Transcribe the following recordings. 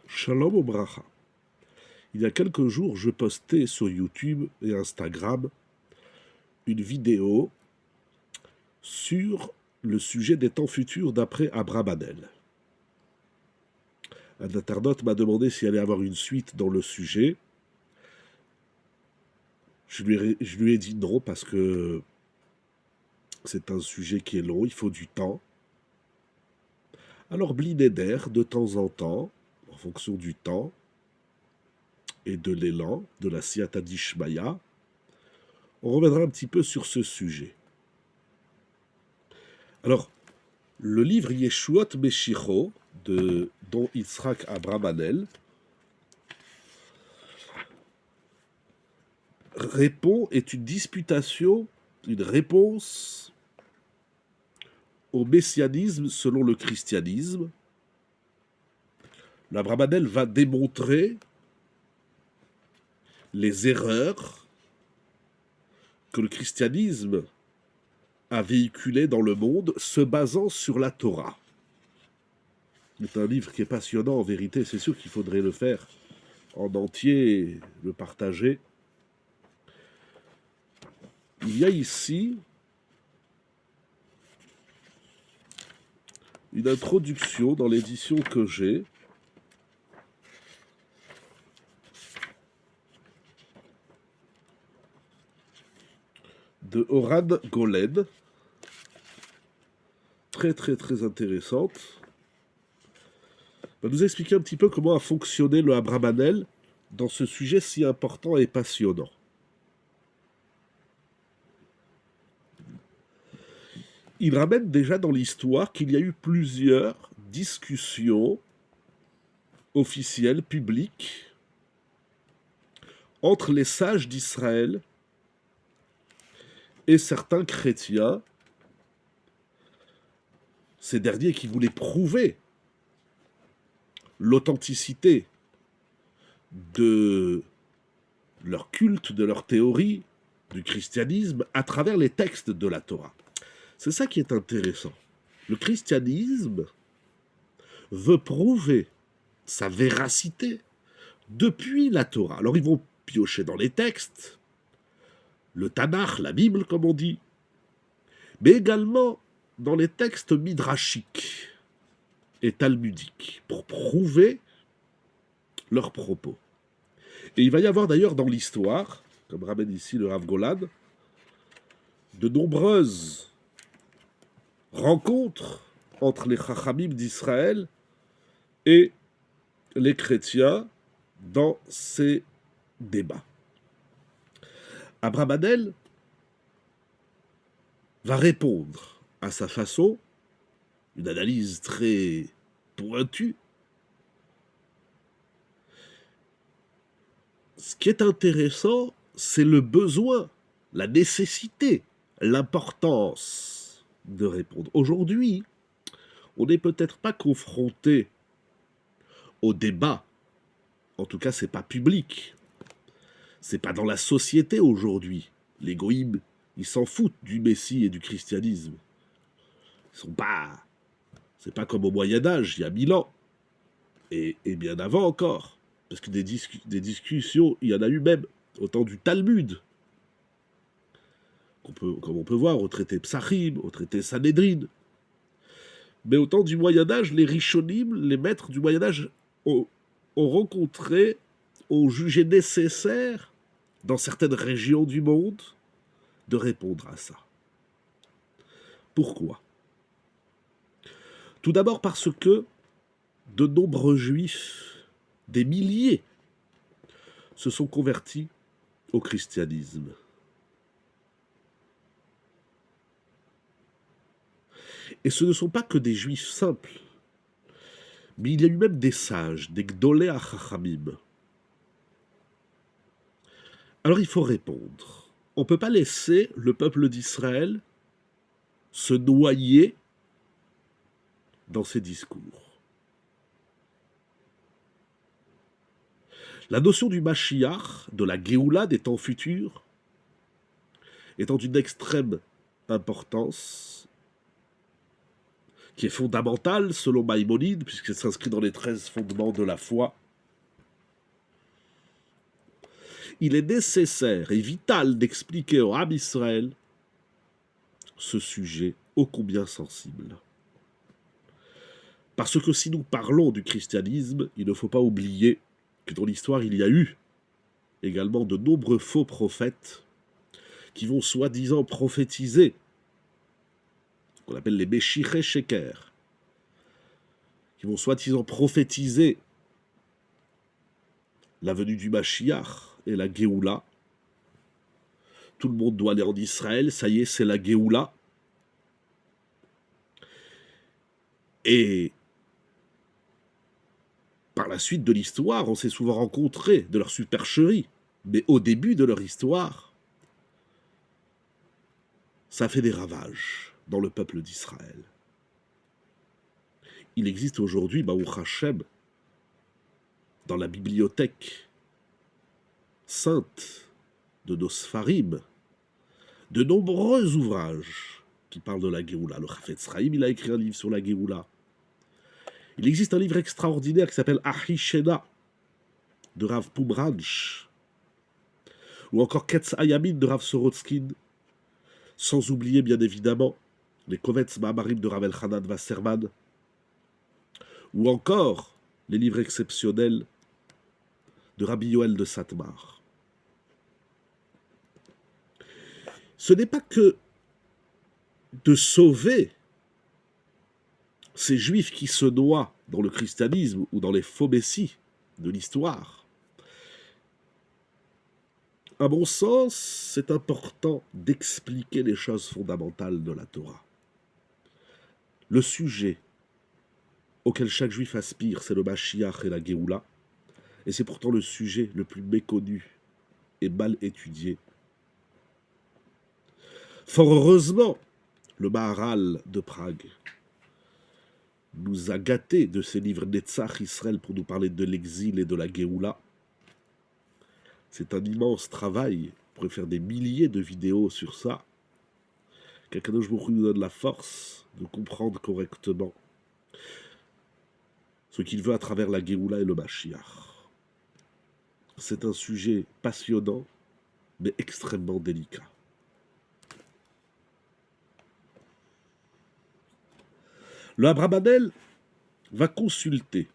Shalom Obracha. Il y a quelques jours, je postais sur YouTube et Instagram une vidéo sur le sujet des temps futurs d'après Abravanel. Un internaute m'a demandé s'il allait avoir une suite dans le sujet. Je lui ai dit non parce que c'est un sujet qui est long, il faut du temps. Alors Blinéder, de temps en temps, en fonction du temps et de l'élan, de la Siyata Dishmaya, on reviendra un petit peu sur ce sujet. Alors, le livre Yeshuot Meshicho de Don Yitzhak Abravanel est une disputation, une réponse au messianisme selon le christianisme. L'Abravanel va démontrer les erreurs que le christianisme a véhiculées dans le monde se basant sur la Torah. C'est un livre qui est passionnant en vérité, c'est sûr qu'il faudrait le faire en entier et le partager. Il y a ici une introduction dans l'édition que j'ai de Oran Golen, très intéressante. Va nous expliquer un petit peu comment a fonctionné le Abravanel dans ce sujet si important et passionnant. Il ramène déjà dans l'histoire qu'il y a eu plusieurs discussions officielles, publiques, entre les sages d'Israël et certains chrétiens, ces derniers qui voulaient prouver l'authenticité de leur culte, de leur théorie, du christianisme, à travers les textes de la Torah. C'est ça qui est intéressant. Le christianisme veut prouver sa véracité depuis la Torah. Alors ils vont piocher dans les textes, le Tanakh, la Bible comme on dit, mais également dans les textes midrashiques et talmudiques, pour prouver leurs propos. Et il va y avoir d'ailleurs dans l'histoire, comme ramène ici le Rav Golan, de nombreuses rencontres entre les Chachamim d'Israël et les chrétiens dans ces débats. Abravanel va répondre à sa façon, une analyse très pointue. Ce qui est intéressant, c'est le besoin, la nécessité, l'importance de répondre. Aujourd'hui, on n'est peut-être pas confronté au débat. En tout cas, c'est pas public. C'est pas dans la société aujourd'hui. Les goïms, ils s'en foutent du Messie et du christianisme. Ils sont pas. C'est pas comme au Moyen-Âge, il y a 1000 ans. Et bien avant encore. Parce que des discussions, il y en a eu même au temps du Talmud. Comme on peut voir au traité Psachim, au traité Sanhédrin. Mais au temps du Moyen-Âge, les Rishonim, les maîtres du Moyen-Âge, ont rencontré, ont jugé nécessaire, dans certaines régions du monde, de répondre à ça. Pourquoi ? Tout d'abord parce que de nombreux juifs, des milliers, se sont convertis au christianisme. Et ce ne sont pas que des juifs simples, mais il y a eu même des sages, des Gdolé Achachamim. Alors il faut répondre. On ne peut pas laisser le peuple d'Israël se noyer dans ces discours. La notion du Mashiach, de la Géoula des temps futurs, étant d'une extrême importance, qui est fondamentale selon Maïmonide, puisqu'elle s'inscrit dans les 13 fondements de la foi, il est nécessaire et vital d'expliquer au Ham Israël ce sujet ô combien sensible. Parce que si nous parlons du christianisme, il ne faut pas oublier que dans l'histoire, il y a eu également de nombreux faux prophètes qui vont soi-disant prophétiser, qu'on appelle les Meshiché Sheker, qui vont soi-disant prophétiser la venue du Mashiach et la Géoula. Tout le monde doit aller en Israël, ça y est, c'est la Géoula. Et par la suite de l'histoire, on s'est souvent rencontré de leur supercherie. Mais au début de leur histoire, ça fait des ravages dans le peuple d'Israël. Il existe aujourd'hui, Baruch Hashem, dans la bibliothèque sainte de nos Sfarim, de nombreux ouvrages qui parlent de la Géoula. Le Chafetz Chaim, il a écrit un livre sur la Géoula. Il existe un livre extraordinaire qui s'appelle Ahishena, de Rav Pomeranch, ou encore Ketz Hayamin de Rav Sorotskin, sans oublier bien évidemment les Kovetz Ma'amarim de Rav Elchanan Wasserman, ou encore les livres exceptionnels de Rabbi Yoel de Satmar. Ce n'est pas que de sauver ces juifs qui se noient dans le christianisme ou dans les faux messies de l'histoire. À mon sens, c'est important d'expliquer les choses fondamentales de la Torah. Le sujet auquel chaque juif aspire, c'est le Mashiach et la Géoula, et c'est pourtant le sujet le plus méconnu et mal étudié. Fort heureusement, le Maharal de Prague nous a gâtés de ses livres Netzach Israël pour nous parler de l'exil et de la Géoula. C'est un immense travail. On pourrait faire des milliers de vidéos sur ça. Qu'Akadosh Baruch Hu nous donne la force de comprendre correctement ce qu'il veut à travers la Géoula et le Mashiach. C'est un sujet passionnant, mais extrêmement délicat. Le Abrabanel va consulter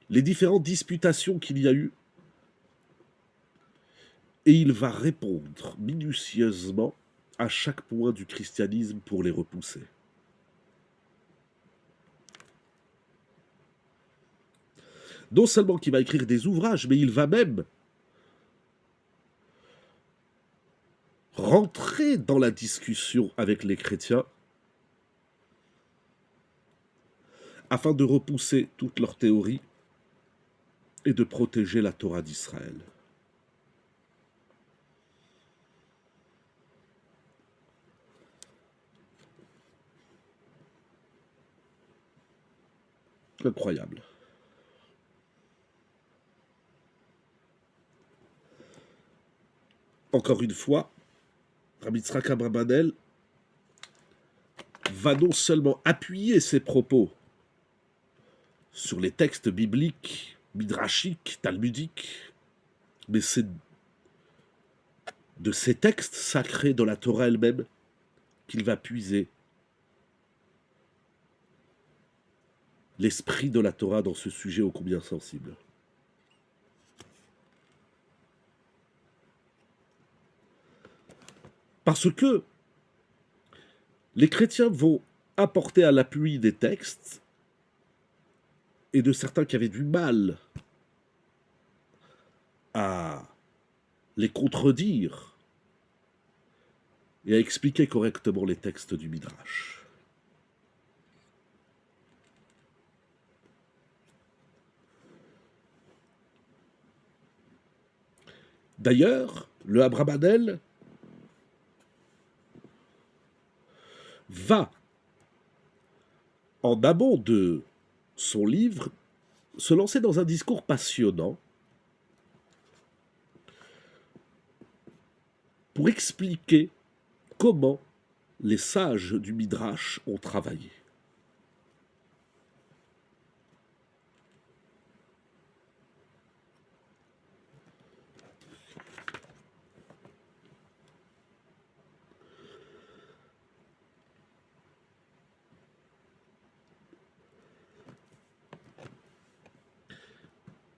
les différentes disputations qu'il y a eu et il va répondre minutieusement à chaque point du christianisme pour les repousser. Non seulement qu'il va écrire des ouvrages, mais il va même rentrer dans la discussion avec les chrétiens afin de repousser toutes leurs théories et de protéger la Torah d'Israël. Incroyable. Encore une fois, Rabbi Yitzhak Abrabanel va non seulement appuyer ses propos sur les textes bibliques, midrashiques, talmudiques, mais c'est de ces textes sacrés de la Torah elle-même qu'il va puiser l'esprit de la Torah dans ce sujet ô combien sensible. Parce que les chrétiens vont apporter à l'appui des textes et de certains qui avaient du mal à les contredire et à expliquer correctement les textes du Midrash. D'ailleurs, le Abrabanel va, en amont de son livre, se lancer dans un discours passionnant pour expliquer comment les sages du Midrash ont travaillé.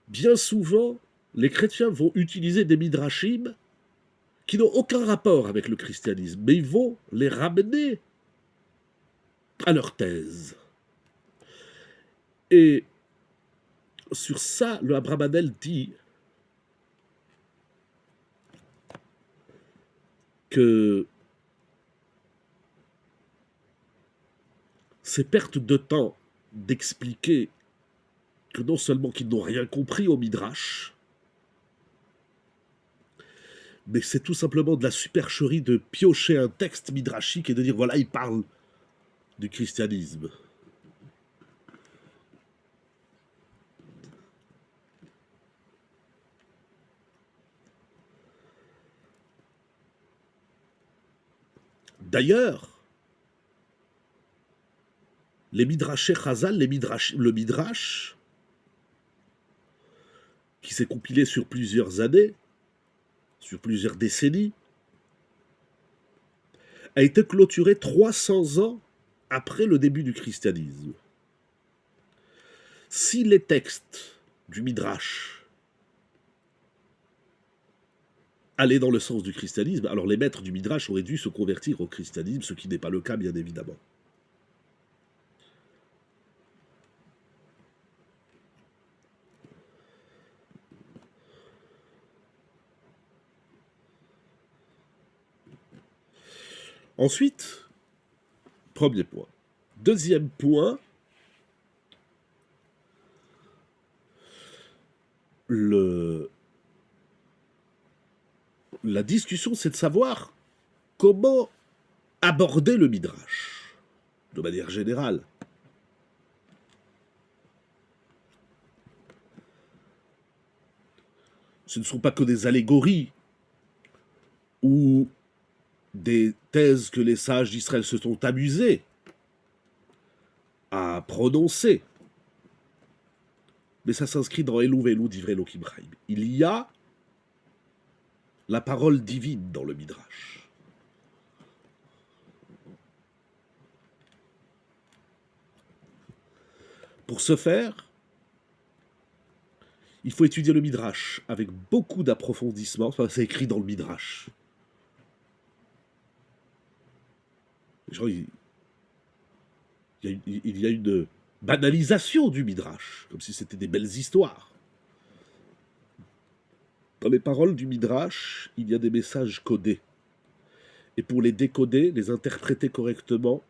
Bien souvent, les chrétiens vont utiliser des midrashim qui n'ont aucun rapport avec le christianisme, mais ils vont les ramener à leur thèse. Et sur ça, le Abravanel dit que ces pertes de temps d'expliquer que non seulement qu'ils n'ont rien compris au Midrash, mais c'est tout simplement de la supercherie de piocher un texte midrashique et de dire voilà, il parle du christianisme. D'ailleurs, les midrashés Chazal, le midrash, qui s'est compilé sur plusieurs années, sur plusieurs décennies, a été clôturé 300 ans après le début du christianisme. Si les textes du midrash allaient dans le sens du christianisme, alors les maîtres du midrash auraient dû se convertir au christianisme, ce qui n'est pas le cas, bien évidemment. Ensuite, premier point. Deuxième point, la discussion, c'est de savoir comment aborder le midrash, de manière générale. Ce ne sont pas que des allégories ou des thèses que les sages d'Israël se sont amusés à prononcer. Mais ça s'inscrit dans Elou Velou d'Ivrei Elohim Chaim. Il y a la parole divine dans le Midrash. Pour ce faire, il faut étudier le Midrash avec beaucoup d'approfondissement. Enfin, c'est écrit dans le Midrash. Genre, il y a une banalisation du Midrash, comme si c'était des belles histoires. Dans les paroles du Midrash, il y a des messages codés. Et pour les décoder, les interpréter correctement,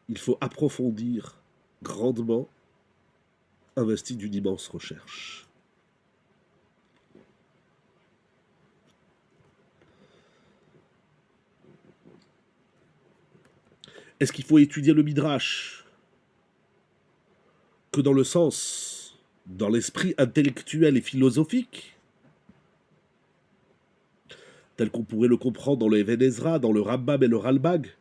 il faut approfondir grandement, investir d'une immense recherche. Est-ce qu'il faut étudier le Midrash que dans le sens, dans l'esprit intellectuel et philosophique, tel qu'on pourrait le comprendre dans le Even Ezra, dans le Rambam et le Ralbag?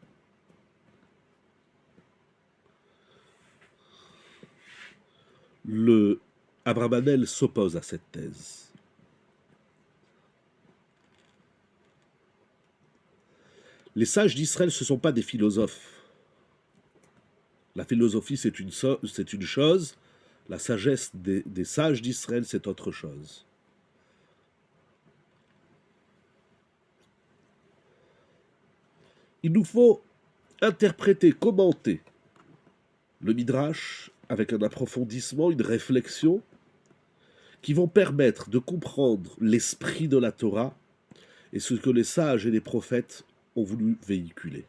Le Abravanel s'oppose à cette thèse. Les sages d'Israël, ce ne sont pas des philosophes. La philosophie, c'est une chose. La sagesse des sages d'Israël, c'est autre chose. Il nous faut interpréter, commenter le Midrash avec un approfondissement, une réflexion qui vont permettre de comprendre l'esprit de la Torah et ce que les sages et les prophètes ont voulu véhiculer.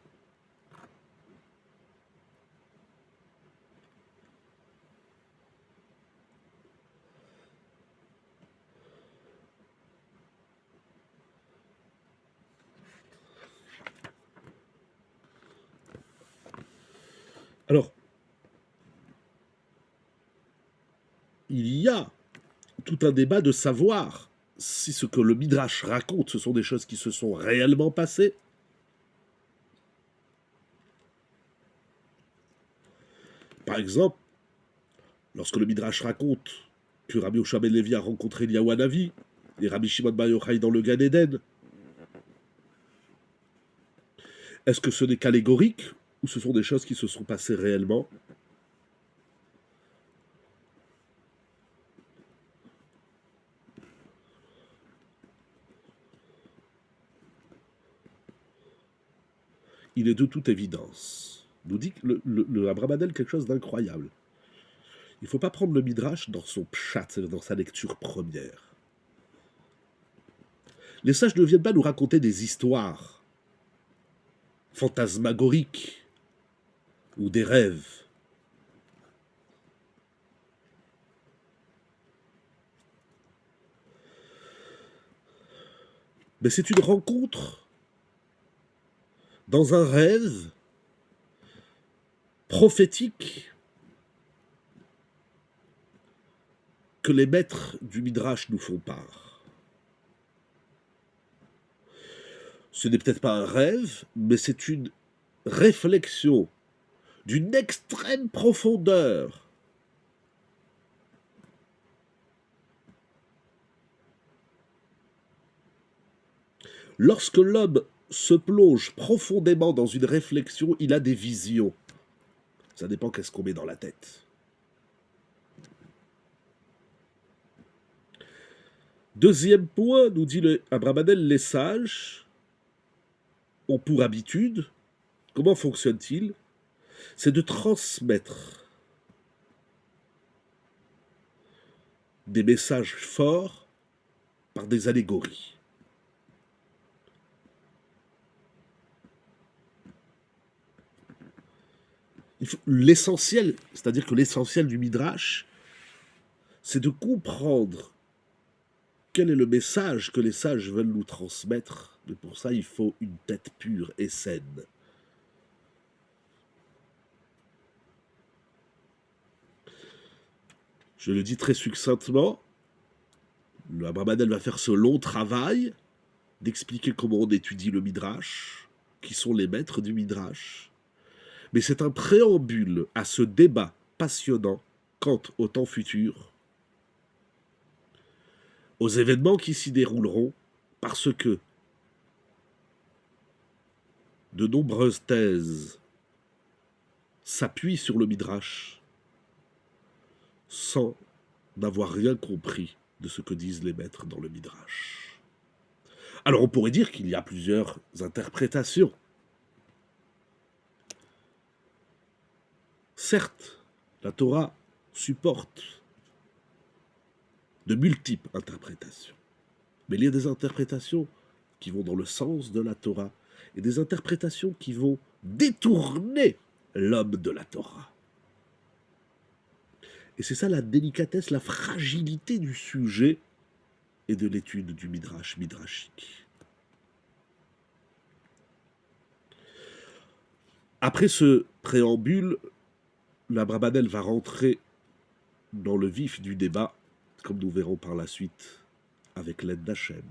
Alors, il y a tout un débat de savoir si ce que le Midrash raconte, ce sont des choses qui se sont réellement passées, Par exemple, lorsque le Midrash raconte que Rabbi Yoshua ben Levi a rencontré Eliyahu Hanavi et Rabbi Shimon bar Yochai dans le Gan Eden, est-ce que ce n'est qu'allégorique ou ce sont des choses qui se sont passées réellement? Il est de toute évidence, nous dit le Abramadel quelque chose d'incroyable. Il ne faut pas prendre le Midrash dans son pshat, c'est-à-dire dans sa lecture première. Les sages ne viennent pas nous raconter des histoires fantasmagoriques ou des rêves. Mais c'est une rencontre dans un rêve prophétique que les maîtres du Midrash nous font part. Ce n'est peut-être pas un rêve, mais c'est une réflexion d'une extrême profondeur. Lorsque l'homme se plonge profondément dans une réflexion, il a des visions. Ça dépend qu'est-ce qu'on met dans la tête. Deuxième point, nous dit le Abramadel, les sages ont pour habitude, comment fonctionne-t-il? C'est de transmettre des messages forts par des allégories. L'essentiel, c'est-à-dire que l'essentiel du Midrash, c'est de comprendre quel est le message que les sages veulent nous transmettre. Mais pour ça, il faut une tête pure et saine. Je le dis très succinctement, le Abramadel va faire ce long travail d'expliquer comment on étudie le Midrash, qui sont les maîtres du Midrash. Mais c'est un préambule à ce débat passionnant quant au temps futur, aux événements qui s'y dérouleront, parce que de nombreuses thèses s'appuient sur le Midrash sans n'avoir rien compris de ce que disent les maîtres dans le Midrash. Alors on pourrait dire qu'il y a plusieurs interprétations. Certes, la Torah supporte de multiples interprétations, mais il y a des interprétations qui vont dans le sens de la Torah et des interprétations qui vont détourner l'homme de la Torah. Et c'est ça la délicatesse, la fragilité du sujet et de l'étude du Midrash midrashique. Après ce préambule, l'Abramadel va rentrer dans le vif du débat, comme nous verrons par la suite avec l'aide d'Hachem.